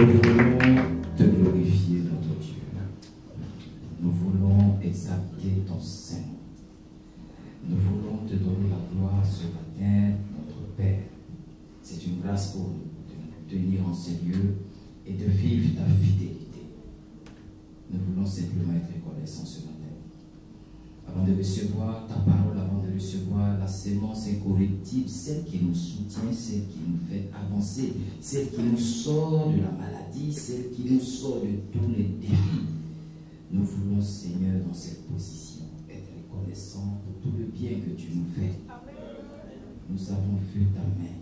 Nous voulons te glorifier, notre Dieu. Nous voulons exalter ton Saint. Nous voulons te donner la gloire ce matin, notre Père. C'est une grâce pour nous de nous tenir en ces lieux et de vivre ta fidélité. Nous voulons simplement être reconnaissants ce matin. Avant de recevoir ta parole, avant de recevoir la sémence incorrectible, celle qui nous soutient, celle qui nous fait avancer, celle qui nous sort de la maladie, celle qui nous sort de tous les défis, nous voulons, Seigneur, dans cette position, être reconnaissants pour tout le bien que tu nous fais. Nous avons vu ta main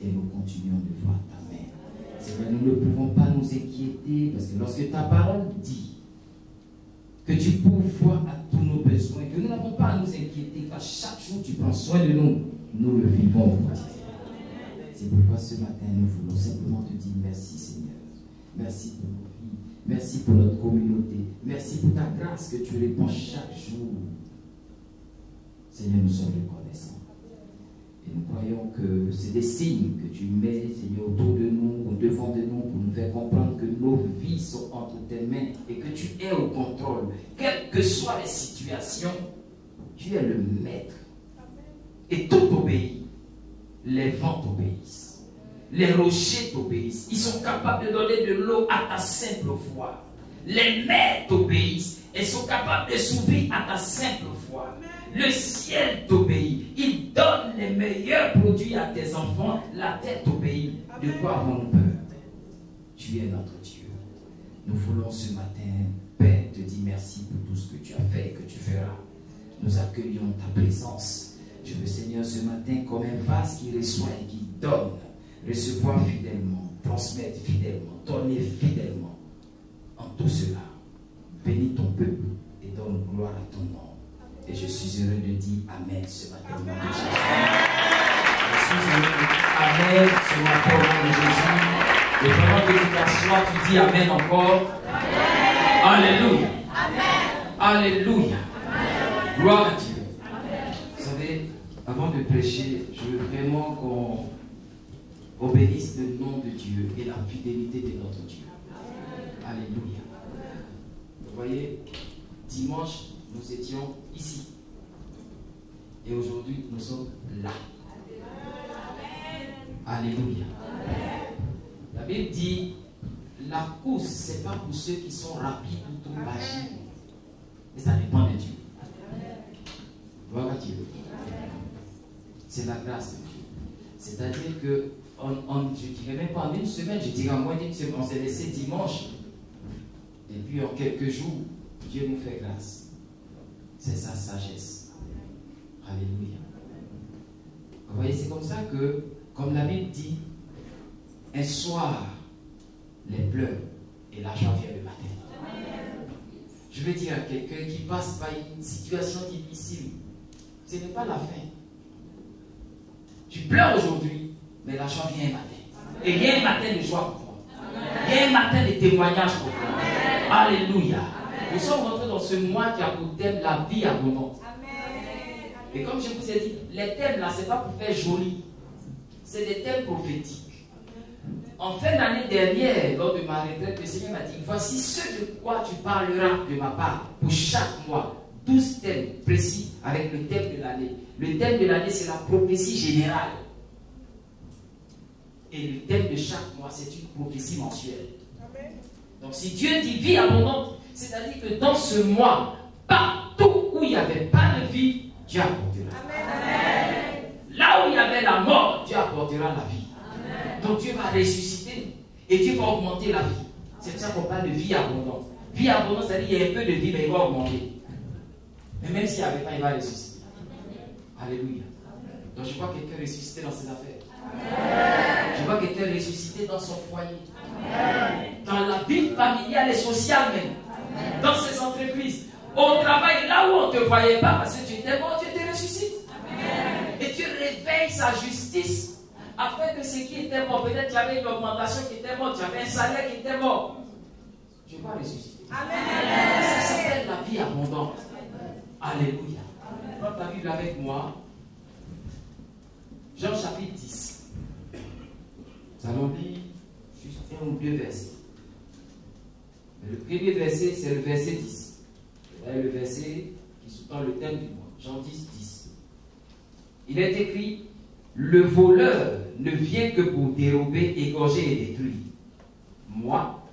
et nous continuons de voir ta main. Seigneur, nous ne pouvons pas nous inquiéter parce que lorsque ta parole dit que tu pourvois à tous nos besoins, que nous n'avons pas à nous inquiéter, car chaque jour tu prends soin de nous, nous le vivons au quotidien. C'est pourquoi ce matin nous voulons simplement te dire merci Seigneur. Merci pour nos vies, merci pour notre communauté, merci pour ta grâce que tu répands chaque jour. Seigneur, nous sommes reconnaissants. Et nous croyons que c'est des signes que tu mets, Seigneur, autour de nous, au devant de nous, pour nous faire comprendre que nos vies sont entre tes mains et que tu es au contrôle. Quelles que soient les situations, tu es le maître. Et tout obéit. Les vents t'obéissent. Les rochers t'obéissent. Ils sont capables de donner de l'eau à ta simple foi. Les mers t'obéissent. Elles sont capables de s'ouvrir à ta simple foi. Le ciel t'obéit. Il donne les meilleurs produits à tes enfants. La terre t'obéit. De quoi avons-nous peur? Tu es notre Dieu. Nous voulons ce matin, Père, te dire merci pour tout ce que tu as fait et que tu feras. Nous accueillons ta présence. Je veux, Seigneur, ce matin, comme un vase qui reçoit et qui donne, recevoir fidèlement, transmettre fidèlement, donner fidèlement. En tout cela, bénis ton peuple et donne gloire à ton nom. Et je suis heureux de dire Amen ce matin au nom de Jésus. Je suis heureux de dire Amen ce matin au nom de Jésus. Et pendant que tu t'assois, tu dis Amen encore. Amen. Alléluia. Amen. Alléluia. Amen. Gloire à Dieu. Amen. Vous savez, avant de prêcher, je veux vraiment qu'on bénisse le nom de Dieu et la fidélité de notre Dieu. Amen. Alléluia. Vous voyez, dimanche, nous étions ici. Et aujourd'hui, nous sommes là. Alléluia. La Bible dit, la course, ce n'est pas pour ceux qui sont rapides ou trop agiles. Mais ça dépend de Dieu. Gloire à Dieu. C'est la grâce de Dieu. C'est-à-dire que, je ne dirais même pas en une semaine, je dirais en moins d'une semaine, on s'est laissé dimanche. Et puis en quelques jours, Dieu nous fait grâce. C'est sa sagesse. Alléluia. Vous voyez, c'est comme ça que, comme la Bible dit, un soir, les pleurs et la joie vient le matin. Je veux dire à quelqu'un qui passe par une situation difficile, ce n'est pas la fin. Tu pleures aujourd'hui, mais la joie vient un matin. Et il y a un matin de joie pour toi. Il y a un matin de témoignage pour toi. Alléluia. Nous sommes rentrés dans ce mois qui a pour thème la vie abondante. Et comme je vous ai dit, les thèmes là, ce n'est pas pour faire joli. C'est des thèmes prophétiques. En fin d'année dernière, lors de ma retraite, le Seigneur m'a dit, voici ce de quoi tu parleras de ma part pour chaque mois. 12 thèmes précis avec le thème de l'année. Le thème de l'année, c'est la prophétie générale. Et le thème de chaque mois, c'est une prophétie mensuelle. Donc si Dieu dit vie abondante, c'est-à-dire que dans ce mois, partout où il n'y avait pas de vie, Dieu apportera. Amen. Là où il y avait la mort, Dieu apportera la vie. Amen. Donc Dieu va ressusciter et Dieu va augmenter la vie. C'est pour ça qu'on parle de vie abondante. Vie abondante, c'est-à-dire qu'il y a un peu de vie, mais il va augmenter. Mais même s'il n'y avait pas, il va ressusciter. Alléluia. Donc je vois quelqu'un ressusciter dans ses affaires. Amen. Je vois quelqu'un ressusciter dans son foyer. Amen. Dans la vie familiale et sociale même. Amen. Dans ses entreprises. Au travail, là où on ne te voyait pas, parce que tu étais mort, Dieu te ressuscite. Amen. Et Dieu réveille sa justice. Après que ce qui était mort, peut-être qu'il y avait une augmentation qui était morte, il y avait un salaire qui était mort. Je vais ressusciter. Amen. Ça s'appelle la vie abondante. Alléluia. Prends ta Bible avec moi. Jean chapitre 10. Nous allons lire juste un ou deux versets. Le premier verset, c'est le verset 10. Le verset qui sous-tend le thème du mois. Jean 10, 10. Il est écrit, le voleur ne vient que pour dérober, égorger et détruire. Moi,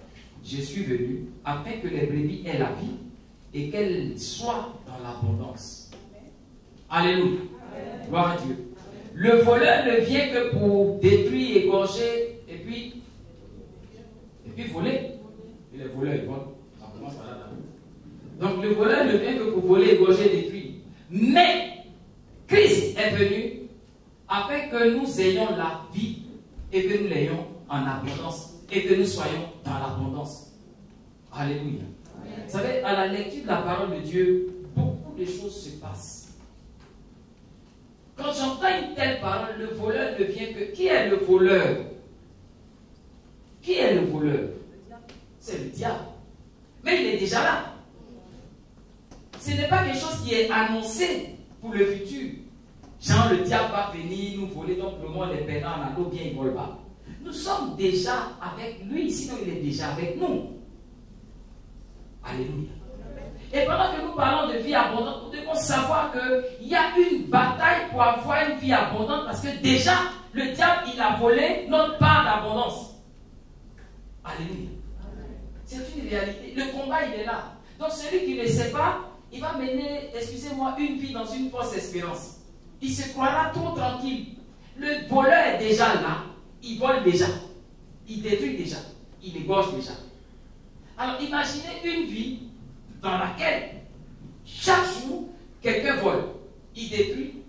je suis venu afin que les brebis aient la vie et qu'elles soient dans l'abondance. Alléluia. Gloire à Dieu. Le voleur ne vient que pour détruire, égorger et puis voler. Et les voleurs, ils volent. Ça commence par là. Donc le voleur ne vient que pour voler, égorger, détruire. Mais Christ est venu afin que nous ayons la vie et que nous l'ayons en abondance et que nous soyons dans l'abondance. Alléluia. Vous savez, à la lecture de la parole de Dieu, beaucoup de choses se passent. Quand j'entends une telle parole, le voleur ne vient que... Qui est le voleur? Qui est le voleur? C'est le diable. Mais il est déjà là. Ce n'est pas quelque chose qui est annoncé pour le futur. Genre, le diable va venir nous voler, donc le monde est perdant en l'eau, bien il ne vole pas. Nous sommes déjà avec lui, sinon il est déjà avec nous. Alléluia. Et pendant que nous parlons de vie abondante, nous devons savoir qu'il y a une bataille pour avoir une vie abondante, parce que déjà, le diable, il a volé notre part d'abondance. Alléluia. C'est une réalité. Le combat, il est là. Donc celui qui ne sait pas, il va mener, excusez-moi, une vie dans une fausse espérance. Il se croira trop tranquille. Le voleur est déjà là. Il vole déjà. Il détruit déjà. Il égorge déjà. Alors imaginez une vie dans laquelle chaque jour, quelqu'un vole. Il détruit.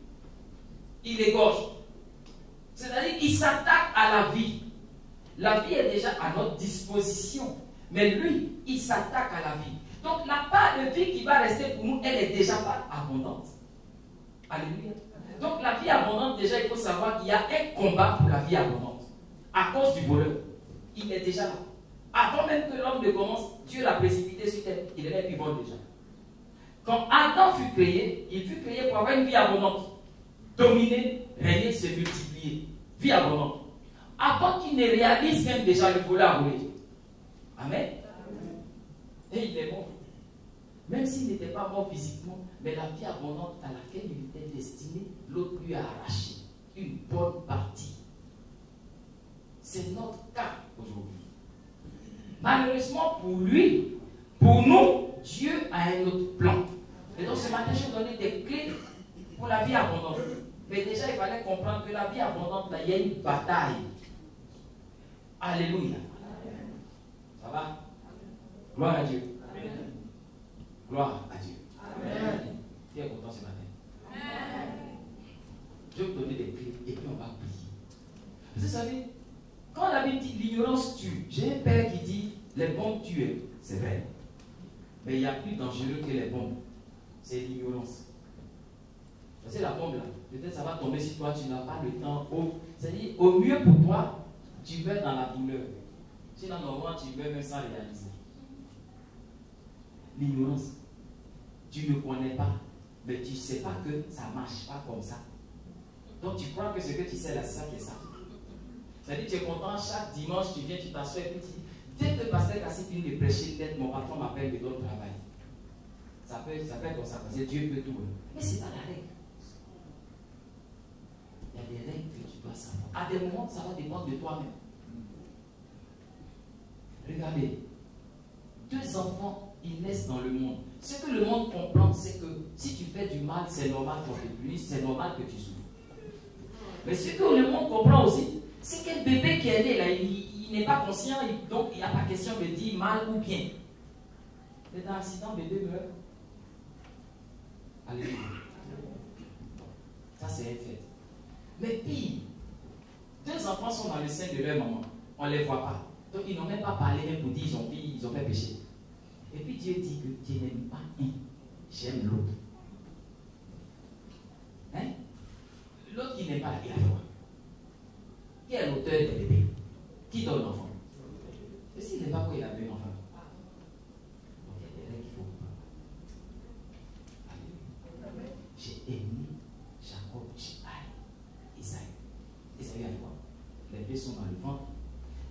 Il égorge. C'est-à-dire qu'il s'attaque à la vie. La vie est déjà à notre disposition. Mais lui, il s'attaque à la vie. Donc la part de vie qui va rester pour nous, elle est déjà pas abondante. Alléluia. Donc la vie abondante, déjà, il faut savoir qu'il y a un combat pour la vie abondante. À cause du voleur. Il est déjà là. Avant même que l'homme ne commence, Dieu l'a précipité sur terre. Il est là et puis il vole déjà. Quand Adam fut créé, il fut créé pour avoir une vie abondante. Dominer, régner, se multiplier. Vie abondante. Avant qu'il ne réalise même déjà le voleur a volé. Amen. Et il est mort. Même s'il n'était pas mort physiquement, mais la vie abondante à laquelle il était destiné, l'autre lui a arraché une bonne partie. C'est notre cas aujourd'hui. Malheureusement pour lui, pour nous, Dieu a un autre plan. Et donc ce matin, je vais donner des clés pour la vie abondante. Mais déjà, il fallait comprendre que la vie abondante, là, il y a une bataille. Alléluia. Ça va? Gloire à Dieu. Amen. Gloire à Dieu. Amen. Qui est content ce matin? Amen. Je vais vous donner des clés et puis on va prier. Vous savez, quand la Bible dit l'ignorance tue, j'ai un père qui dit les bombes tuent. C'est vrai. Mais il y a plus dangereux que les bombes. C'est l'ignorance. Parce que la bombe là, peut-être ça va tomber sur toi, tu n'as pas le temps. C'est-à-dire, au mieux pour toi, tu meurs dans la douleur. Sinon, normalement, tu meurs même sans réaliser. L'ignorance. Tu ne connais pas, mais tu ne sais pas que ça ne marche pas comme ça. Donc, tu crois que ce que tu sais là, c'est ça qui est ça. C'est-à-dire, tu es content, chaque dimanche, tu viens, tu t'assois et puis tu dis, dès que le pasteur Kassi finit de prêcher, peut-être mon patron m'appelle, me donne travail. Ça peut être comme ça, parce que Dieu peut tout. Mais ce n'est pas la règle. Il y a des règles que tu dois savoir. À des moments, ça va dépendre de toi-même. Regardez, 2 enfants, ils naissent dans le monde. Ce que le monde comprend, c'est que si tu fais du mal, c'est normal qu'on te punisse, c'est normal que tu souffres. Mais ce que le monde comprend aussi, c'est que le bébé qui est né là, il n'est pas conscient, donc il n'y a pas question de dire mal ou bien. Mais dans l'accident, le bébé meurt. Alléluia. Ça, c'est un fait. Mais pire, 2 enfants sont dans le sein de leur maman. On ne les voit pas. Donc, ils n'ont même pas parlé, même pour dire ils ont fait péché. Et puis, Dieu dit que Dieu n'aime pas un, j'aime l'autre. Hein? L'autre qui n'aime pas, il a fait quoi? Qui est l'auteur des bébés? Qui donne l'enfant? Et s'il n'est pas quoi, il a donné l'enfant? Donc, il y a des règles qu'il faut pas. J'ai aimé Jacob, j'ai haï Isaïe. Isaïe a fait quoi? Les deux sont dans le ventre.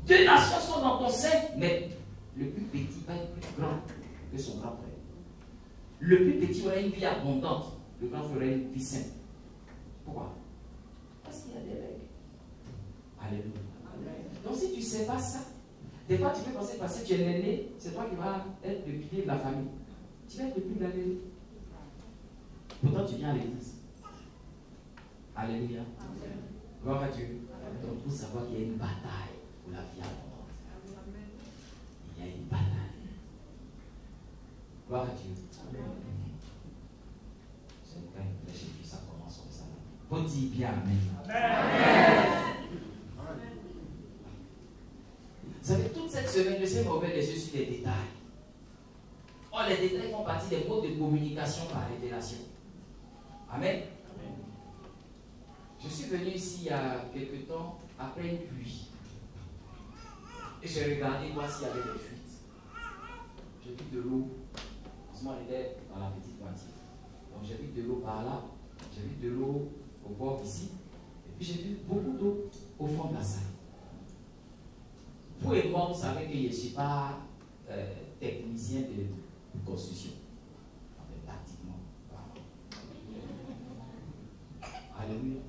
2 nations sont dans ton sein, mais le plus petit va être plus grand que son grand frère. Le plus petit aura une vie abondante, le grand frère aura une vie simple. Pourquoi? Parce qu'il y a des règles. Alléluia. Donc si tu ne sais pas ça, des fois tu peux penser parce que tu es l'aîné, c'est toi qui vas être le pilier de la famille. Tu vas être le plus de la vie. Pourtant tu viens à l'église. Alléluia. Gloire à Dieu. Donc pour savoir qu'il y a une bataille pour la vie abondante. Il y a une bataille. Gloire à Dieu. C'est le cas de Jésus, ça commence comme ça. Faut dire bien Amen. Amen. Vous savez, toute cette semaine, le Seigneur m'a ouvert les yeux sur les détails. Oh, les détails font partie des modes de communication par révélation. Amen. Je suis venu ici il y a quelque temps après une pluie. Et j'ai regardé voir s'il y avait des fuites. J'ai vu de l'eau. Heureusement, elle était dans la petite moitié. Donc j'ai vu de l'eau par là. J'ai vu de l'eau au bord ici. Et puis j'ai vu beaucoup d'eau au fond de la salle. Vous et moi, vous savez que je ne suis pas technicien de construction. Pratiquement. Alléluia.